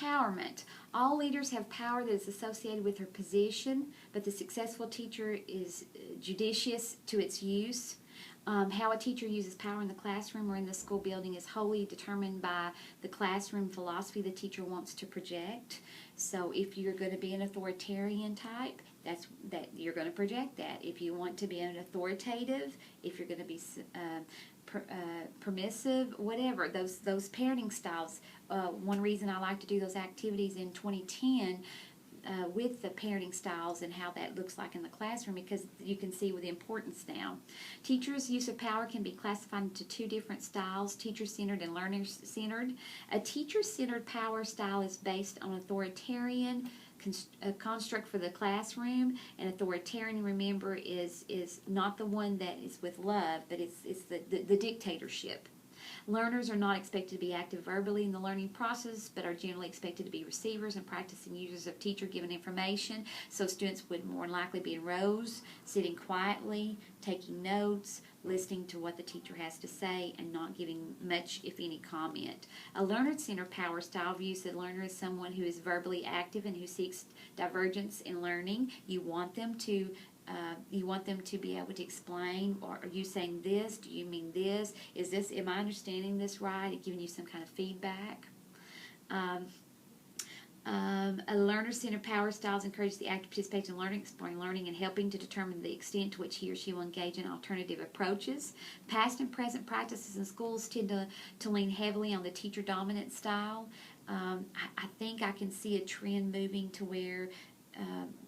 Empowerment. All leaders have power that is associated with their position, but the successful teacher is judicious to its use. How a teacher uses power in the classroom or in the school building is wholly determined by the classroom philosophy the teacher wants to project. So if you're going to be an authoritarian type, that you're going to project that. If you want to be an authoritative, if you're going to be permissive, whatever, those parenting styles. One reason I like to do those activities in 2010 with the parenting styles and how that looks like in the classroom, because you can see with the importance now. Teachers' use of power can be classified into two different styles, teacher-centered and learner-centered. A teacher-centered power style is based on authoritarian construct for the classroom, and authoritarian, remember, is not the one that is with love, but it's the dictatorship. Learners are not expected to be active verbally in the learning process, but are generally expected to be receivers and practicing users of teacher-given information. So students would more likely be in rows, sitting quietly, taking notes, listening to what the teacher has to say, and not giving much, if any, comment. A learner-centered power style views the learner as someone who is verbally active and who seeks divergence in learning. You want them to be able to explain, or are you saying this? Do you mean this? Am I understanding this right? Giving you some kind of feedback. A learner-centered power styles encourages the active participation in learning, exploring learning, and helping to determine the extent to which he or she will engage in alternative approaches. Past and present practices in schools tend to lean heavily on the teacher-dominant style. I think I can see a trend moving to where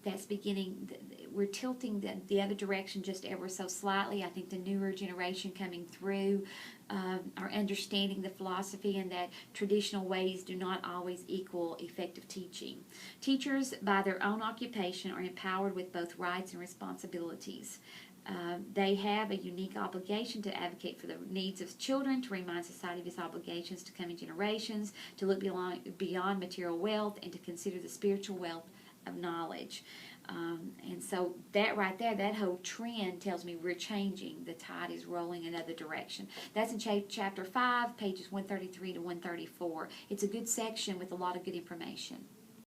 that's beginning. We're tilting the other direction just ever so slightly. I think the newer generation coming through are understanding the philosophy, and that traditional ways do not always equal effective teaching. Teachers, by their own occupation, are empowered with both rights and responsibilities. They have a unique obligation to advocate for the needs of children, to remind society of its obligations to coming generations, to look beyond material wealth, and to consider the spiritual wealth of knowledge. And so that right there, that whole trend tells me we're changing. The tide is rolling another direction. That's in chapter 5, pages 133 to 134. It's a good section with a lot of good information.